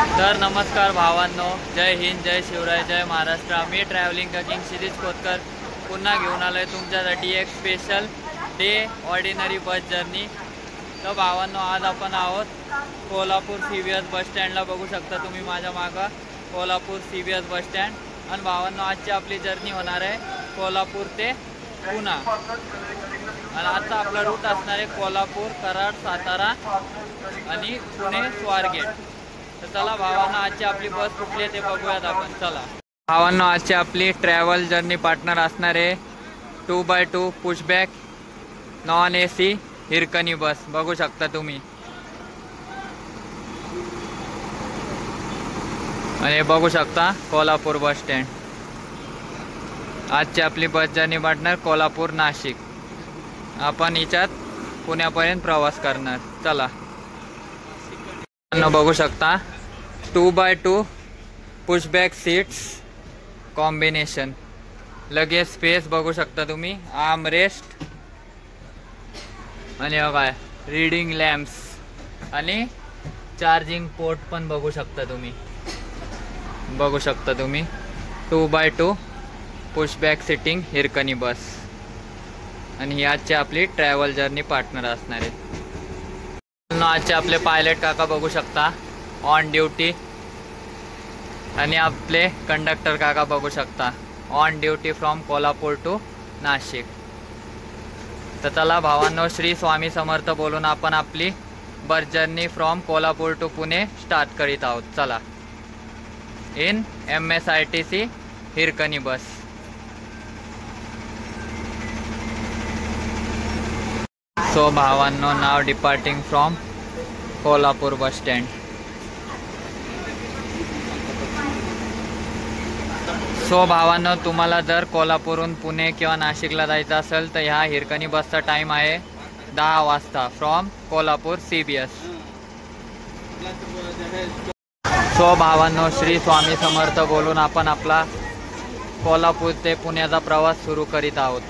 तर नमस्कार भावांनो, जय हिंद, जय शिवराय, जय महाराष्ट्र. मी ट्रॅव्हलिंग किंग शिरीष खोतकर पुन्हा घेऊन आलो आहे तुमच्यासाठी एक special day ordinary bus journey. तर भावांनो, आज आपण आहोत कोल्हापूर CBS बस स्टँडला. बघू शकता तुम्ही माझ्या मागं कोल्हापूर CBS बस स्टँड. आणि भावांनो, आजची आपली जर्नी होणार आहे कोल्हापूर ते पुणा. आणि आजचा आपला रूट असणार आहे कोल्हापूर, कराड, सातारा आणि पुणे स्वारगेट. तर चला भावांनो, आजची आपली बस कुठली आहे ते बघूयात आपण. चला भावांनो, आजची आपली ट्रॅव्हल जर्नी पार्टनर असणार आहे 2x2 pushback non AC Hirkani बस. बघू शकता तुम्ही. आणि बघू शकता कोल्हापूर बस स्टँड. आजची आपली bus journey partner Kolhapur Nashik. आपण हिच्यात पुण्यापर्यंत प्रवास करणार. चला बघू शकता 2x2 पुशबॅक सीट्स कॉम्बिनेशन. लगेच स्पेस बघू शकता तुम्ही, आर्म रेस्ट आणि काय रीडिंग लॅम्प्स आणि चार्जिंग पोर्ट पण बघू शकता तुम्ही. 2x2 पुशबॅक सिटिंग हिरकणी बस. आणि ही आजची आपली ट्रॅव्हल जर्नी पार्टनर असणार आहे. आजचे आपले पायलट काका बघू शकता ऑन ड्युटी. आणि आपले कंडक्टर काका बघू शकता on duty from Kolhapur to Nashik. तर चला भावांनो, श्री स्वामी समर्थ बोलून आपण आपली bus journey from Kolhapur to Pune start करीत आहोत. चला इन MSRTC हिरकणी बस. सो भावांनो, नाव डिपार्टिंग फ्रॉम कोल्हापूर बस स्टँड. सो भावांनो, तुम्हाला जर कोल्हापूरहून पुणे किंवा नाशिकला जायचं असेल तर ह्या हिरकणी बसचा टाईम आहे 10 वाजता फ्रॉम कोल्हापूर CBS. सो भावांनो, श्री स्वामी समर्थ बोलून आपण आपला कोल्हापूर ते पुण्याचा प्रवास सुरू करीत आहोत.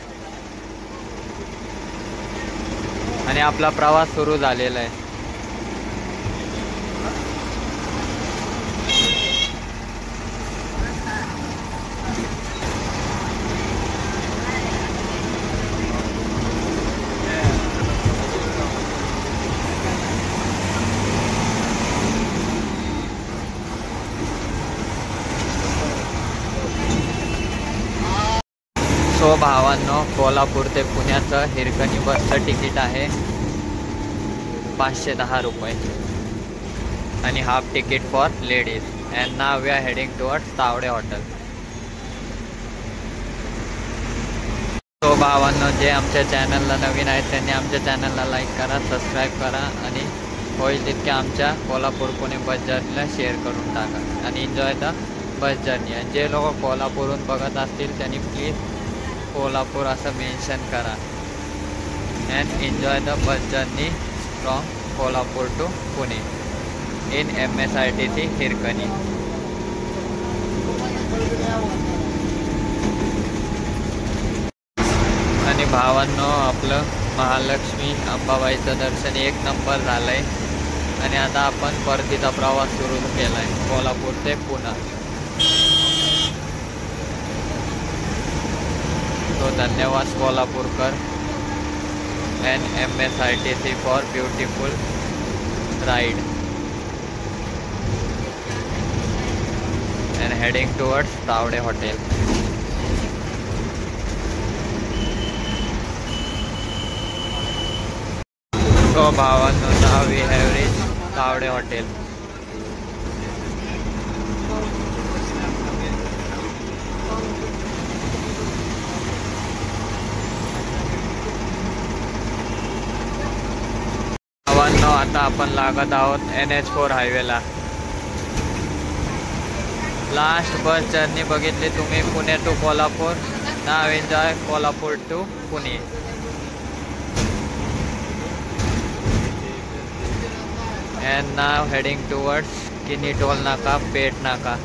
आणि आपला प्रवास सुरू झालेला आहे. सो भावांनो, कोल्हापूर ते पुण्याचं हिरकणी बसचं तिकीट आहे 510 रुपये. आणि half ticket for ladies. And now we are heading towards Tawde hotel. So भावांनो, जे आमच्या चॅनलला नवीन आहेत त्यांनी आमच्या चॅनलला लाईक करा, सबस्क्राईब करा आणि होईल तितके आमच्या कोल्हापूर पुणे बस जर्नीला शेअर करून टाका. आणि एन्जॉय द बस जर्नी. आणि जे लोक कोल्हापूरहून बघत असतील त्यांनी प्लीज कोल्हापूर असं मेन्शन करा. And enjoy the bus journey from Kolhapur to Pune in MSRTC Hirkani. आणि भावांनो, आपलं महालक्ष्मी अंबाबाईचं दर्शन 1 नंबर झालं आहे. आणि आता आपण परतीचा प्रवास सुरू केला आहे कोल्हापूर ते पुणे. तो धन्यवाद Kolhapurkar and MSRTC for beautiful ride and heading towards Tavde Hotel. So भावांनो, now we have reached Tavde Hotel. आता आपण लागत आहोत NH4 हायवेला. लास्ट बस जर्नी बघितली तुम्ही Pune to Kolhapur. Now enjoy Kolhapur to Pune. And now heading towards Kini toll नाका, पेट नाका.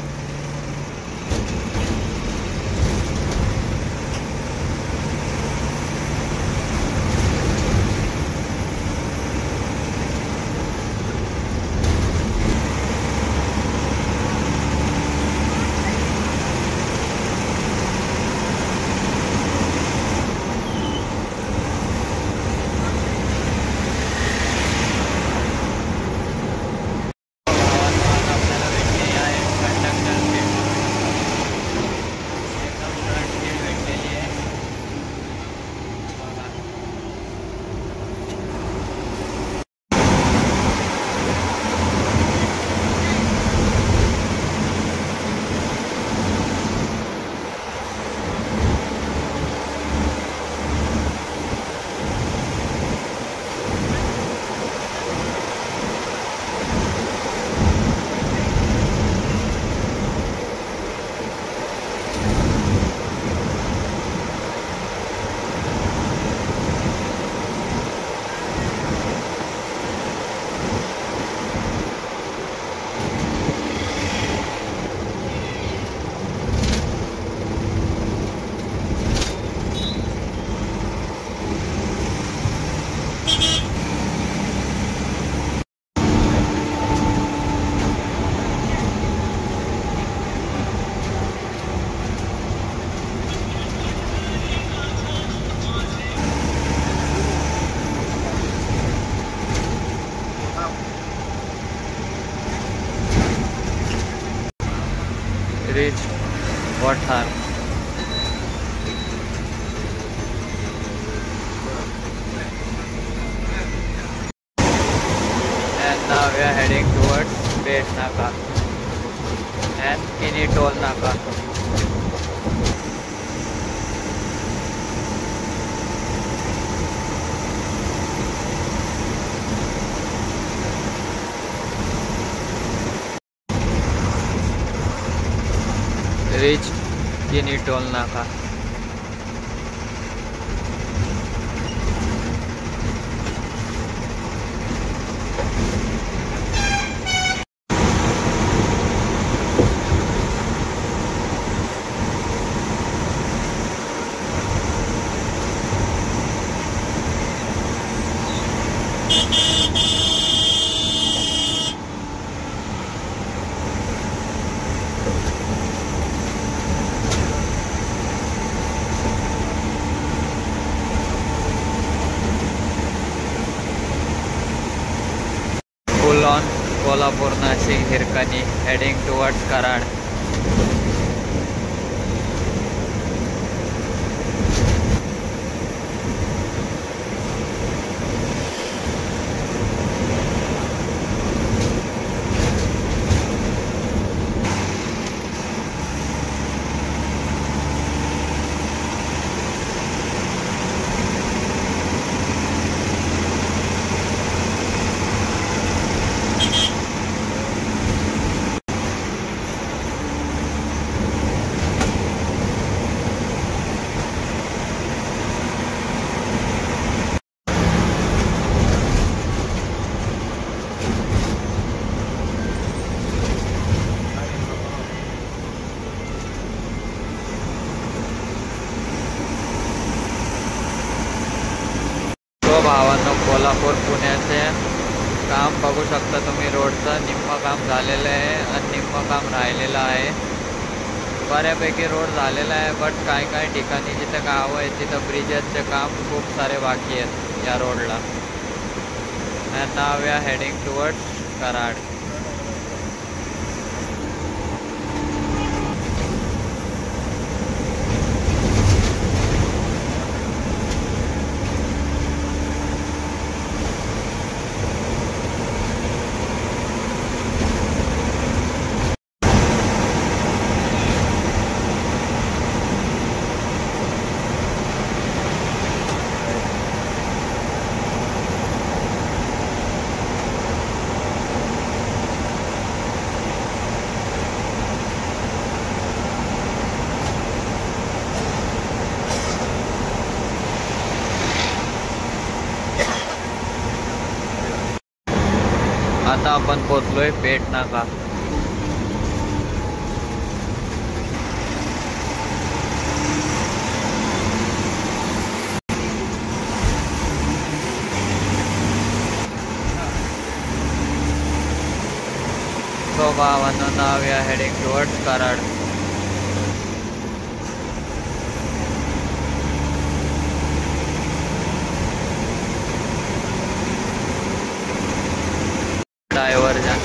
reach Wathar. And now we are heading towards Pet Naka and Kini Toll Naka. Reach Kini Toll Naka. Full on Kolhapur, Nashik, Hirkani, heading towards Karad. भावांनो, कोल्हापूर पुण्याचे काम बघू शकता तुम्ही. रोडचं निम्म काम झालेलं आहे आणि निम्म काम राहिलेलं आहे. बऱ्यापैकी रोड झालेला आहे, बट काही ठिकाणी जिथं गावं आहेत तिथं ब्रिजेसचे काम खूप सारे बाकी आहेत या रोडला. And now we are heading towards Karad. आता आपण पोचलोय पेठ नाका. So भावांनो, now we are heading towards Karad. Diversion.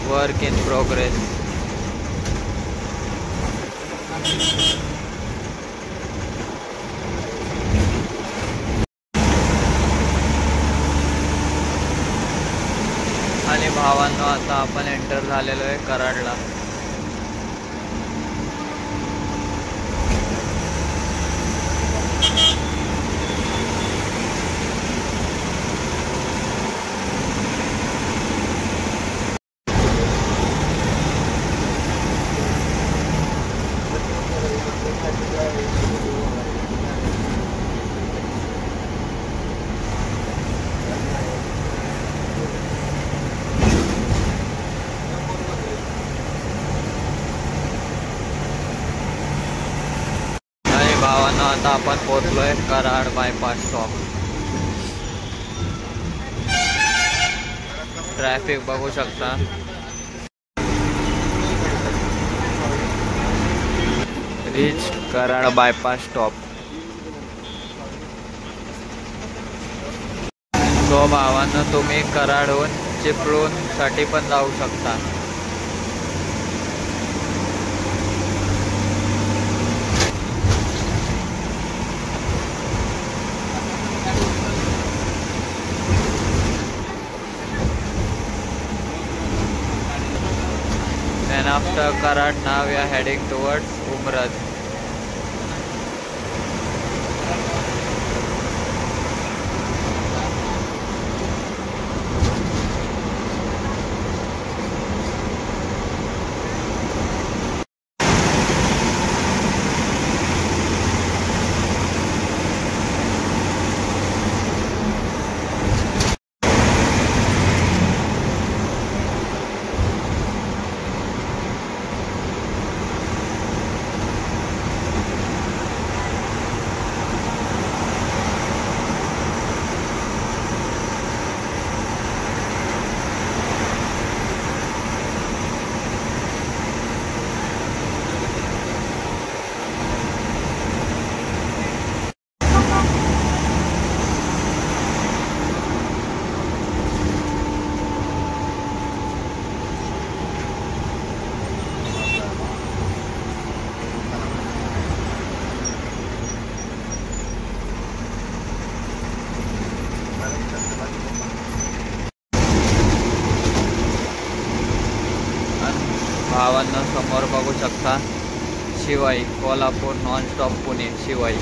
Work in progress. आणि भावांनो, आता आपण एंटर झालेलो आहे कराडला. भावांनो, आता आपण पोहोचलोय कराड बायपास स्टॉप. ट्रॅफिक बघू शकता. Reach Karad bypass stop. तो भावांनो तुम्ही कराडहून चिपळूण साठी पण जाऊ शकता. Then after Karad, now we are heading towards Umrad. भावांना समोर बघू शकता Shivai Kolhapur non-stop Pune Shivai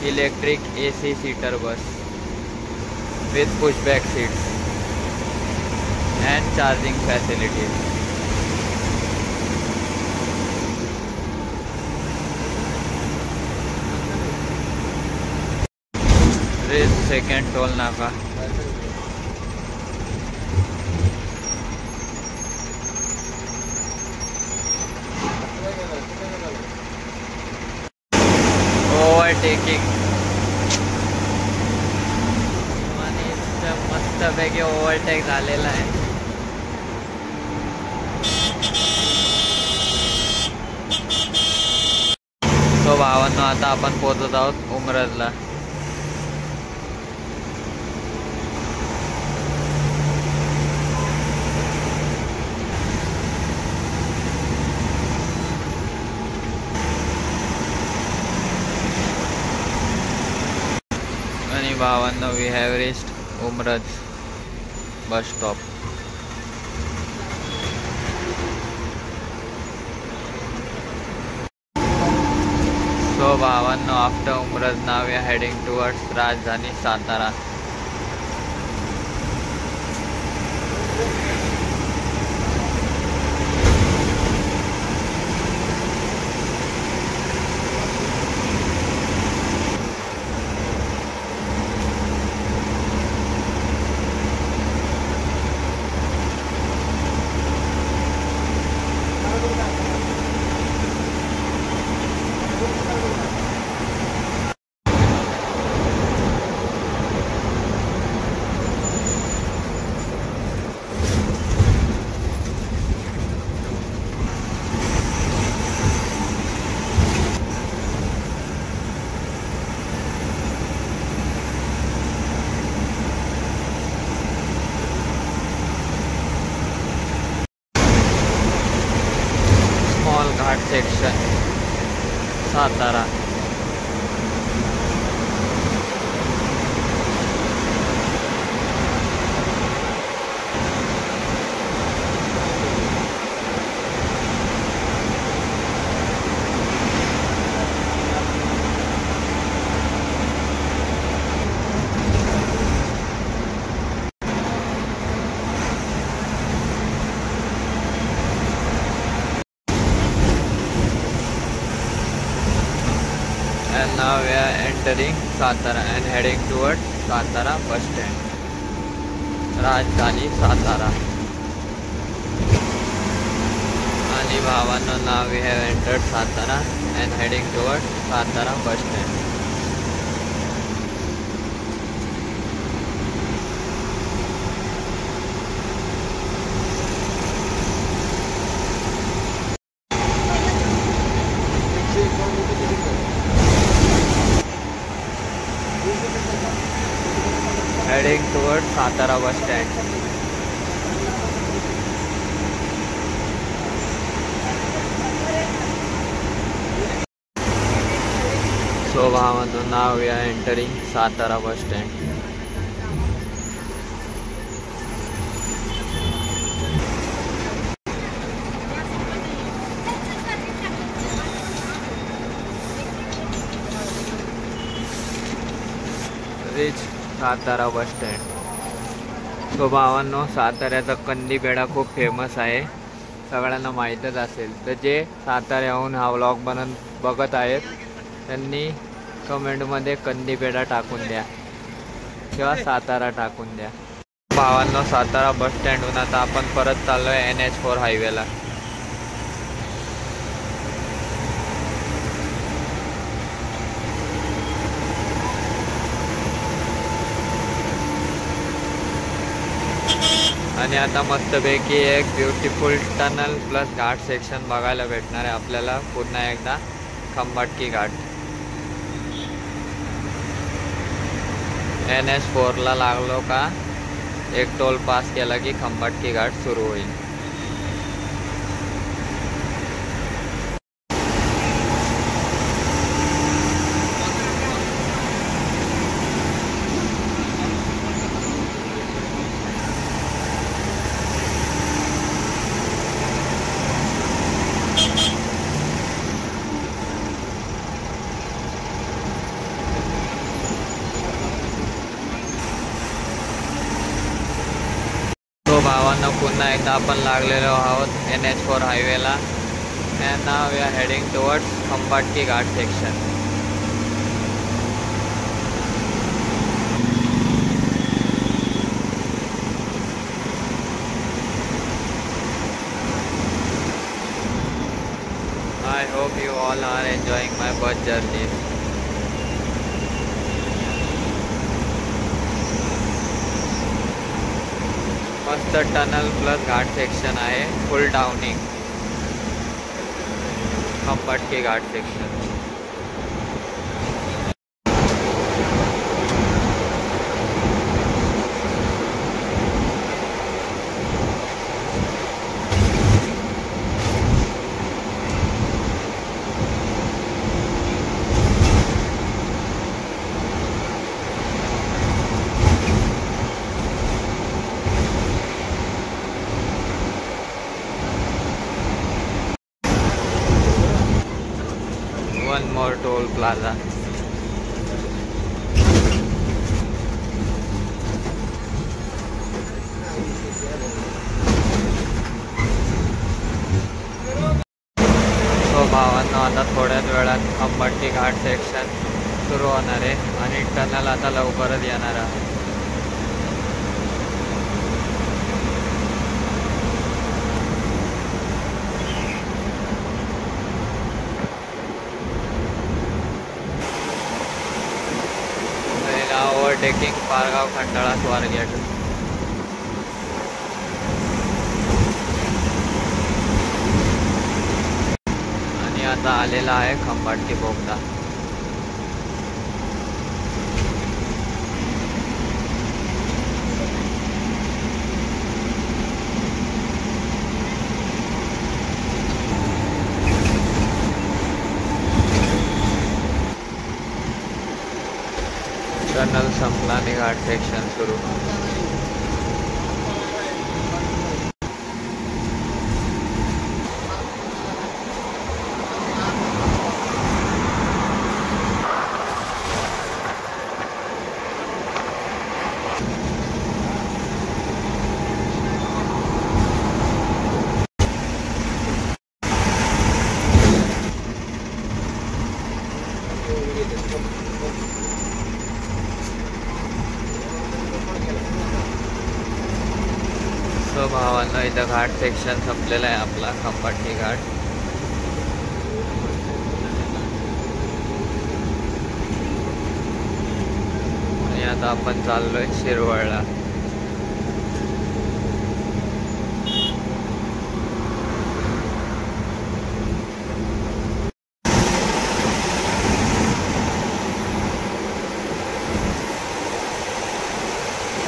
electric AC seater bus with pushback seats and charging facilities. This second toll naka. Overtaking. मस्तपैकी ओव्हरटेक झालेला आहे. तो भावांनो आता आपण पोहोचत आहोत उमरजला. आणि भावांनो we have reached Umraj bus stop. So भावांनो after Umraj now we are heading towards Rajdhani Satara. Ghat section Satara. And now we are entering Satara and heading towards Satara bus stand. Rajdhani Satara. Ali Bhavana, now we have entered Satara and heading towards Satara bus stand. Heading toward Satara bus stand. So भावांनो, now we are entering Satara bus stand. Rich Satara bus stand. So भावांनो, साताऱ्याचा कंदी पेढा खूप famous आहे, सगळ्यांना माहीतच असेल. तर जे साताऱ्याहून हा व्लॉग बघत आहेत त्यांनी कमेंटमध्ये कंदी पेढा टाकून द्या किंवा सातारा टाकून द्या. भावांनो, सातारा बस स्टँडहून आता आपण परत चाललो आहे NH4 हायवेला. आणि आता मस्तपैकी एक ब्युटिफुल टनल प्लस घाट सेक्शन बघायला भेटणार आहे आपल्याला पुन्हा एकदा. खंबाटकी घाट. NH4ला लागलो का एक टोल पास केला की खंबाटकी घाट सुरू होईल. भावांना पुन्हा एकदा आपण लागलेलो आहोत NH4 हायवेला. And now we are heading towards Khambatki ghat section. I hope you all are enjoying my bus journey. मस्त टनल प्लस घाट सेक्शन आहे. Full Downing Khambatki ghat section. One more toll plaza. तो भावांनो, आता थोड्याच वेळात खंबाटकी घाट सेक्शन सुरू होणार आहे आणि टनल आता लवकरच येणार आहे. ओव्हरटेकिंग पारगाव खंडाळा स्वारगेट. आणि आता आलेला आहे खंबाटकी बोगदा. टनल संपला आणि घाट सेक्शन सुरू. सो भावांनो, इथं घाट सेक्शन संपलेला आहे आपला खंबाटकी घाट. आणि आता आपण चाललोय शिरवळला.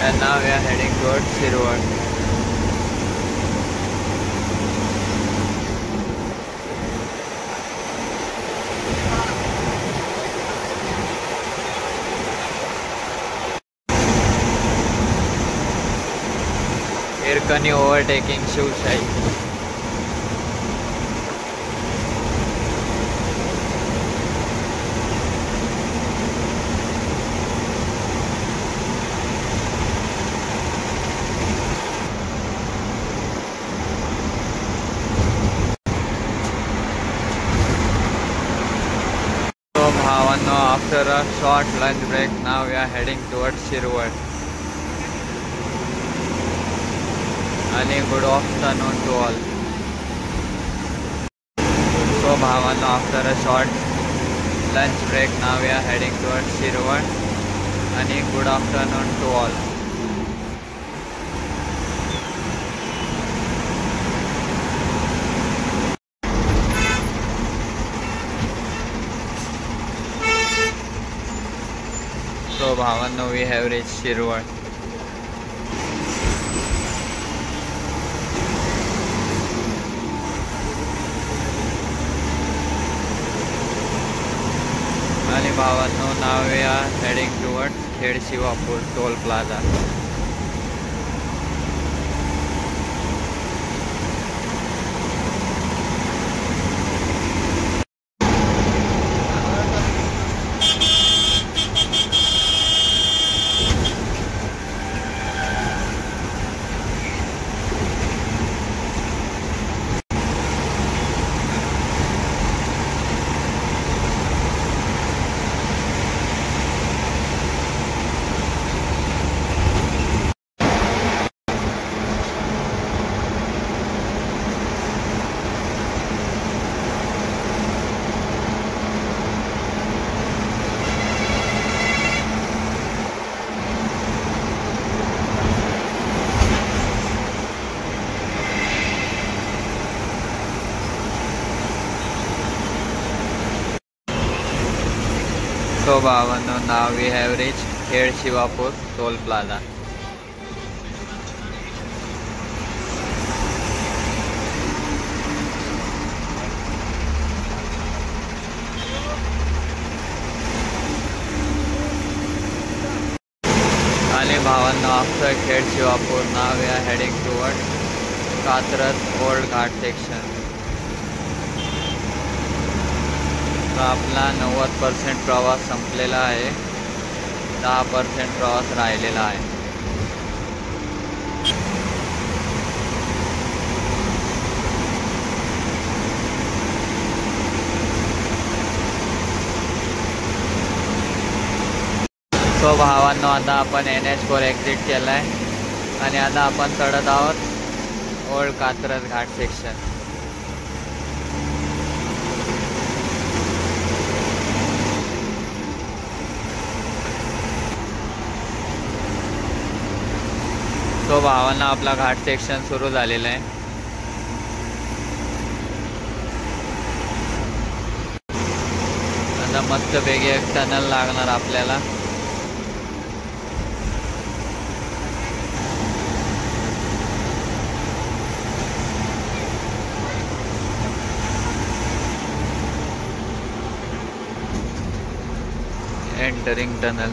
and now we are heading towards Shirwar. Irkani overtaking Shivshai. So Bhavano, after a short lunch break, now we are heading towards Shirwar. And good afternoon to all. So Bhavano, after a short lunch break, now we are heading towards Shirwar. And good afternoon to all. So Bhavano, we have reached Shirwar. And Bhavano, now we are heading towards Khed Shivapur Toll Plaza. So Bhavano, now we have reached Khed Shivapur Toll Plaza. And Bhavano, after Khed Shivapur, now we are heading towards Katrath Old Ghat section. तर आपला 90% प्रवास संपलेला आहे, 10% प्रवास राहिलेला आहे. सो भावांनो, आता आपण NH4 एक्झिट केला आहे आणि आता आपण चढत आहोत ओल्ड कात्रज घाट सेक्शन. तो भावांना आपला घाट सेक्शन सुरू झालेला आहे. आता मस्तपैकी एक टनल लागणार आपल्याला. Entering tunnel.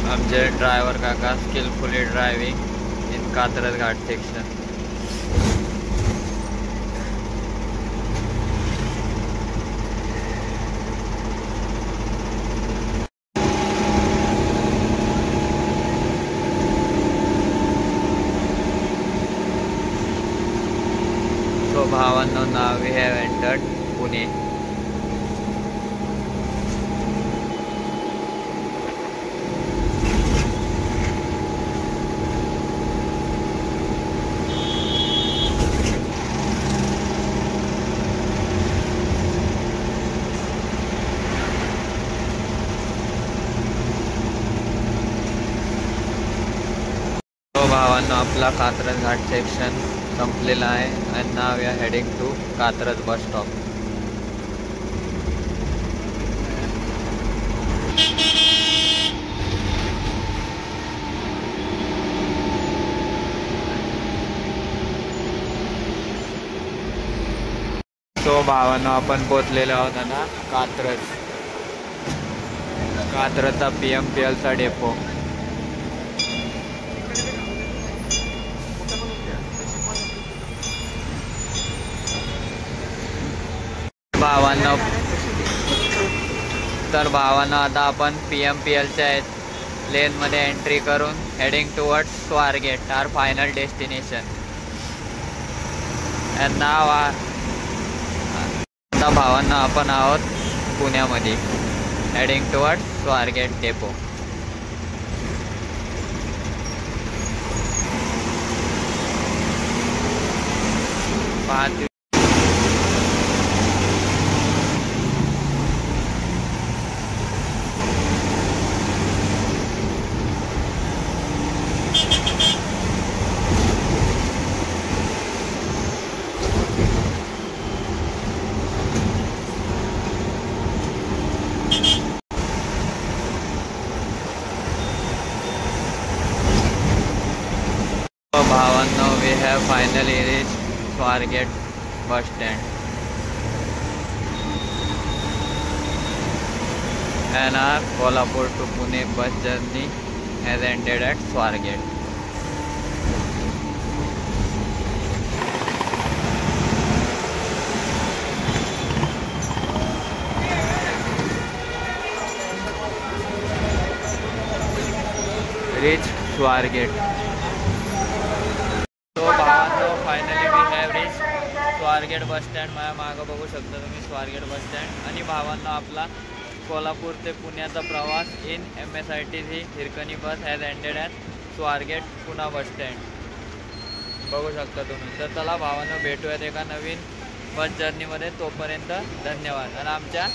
आमचे ड्रायव्हर काका स्किलफुली ड्रायव्हिंग इन कात्रज घाट सेक्शन. So भावांनो, now we have entered Pune. So भावांनो, आपला कात्रज घाट सेक्शन संपलेला आहे and now we are heading to Katraj bus stop. सो भावांनो, आपण पोचलेलो आहोत ना कात्रजचा PMPL चा डेपो. भावांनो आता आपण PMPLच्या लेनमध्ये एंट्री करून heading towards Swargate, our final destination. And now आता भावांनो आपण आहोत पुण्यामध्ये, हेडिंग टुवर्ड्स स्वारगेट डेपो. भावांनो, we have finally reached Swargate bus stand and our Kolhapur to Pune bus journey has ended at Swargate. Reached Swargate. Finally we have reach Swargate bus stand. माझ्या मागं बघू शकता तुम्ही स्वारगेट बस स्टँड. आणि भावांना आपला कोल्हापूर ते पुण्याचा प्रवास इन MSITC हिरकणी बस has ended at Swargate Pune bus stand. बघू शकता तुम्ही. तर चला भावांना भेटूयात एका नवीन बस जर्नीमध्ये. तोपर्यंत धन्यवाद. आणि आमच्या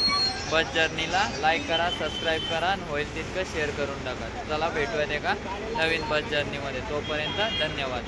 बस जर्नीला लाईक करा, सबस्क्राईब करा आणि होईल तितकं शेअर करून टाका. चला भेटूयात एका नवीन बस जर्नीमध्ये. तोपर्यंत धन्यवाद.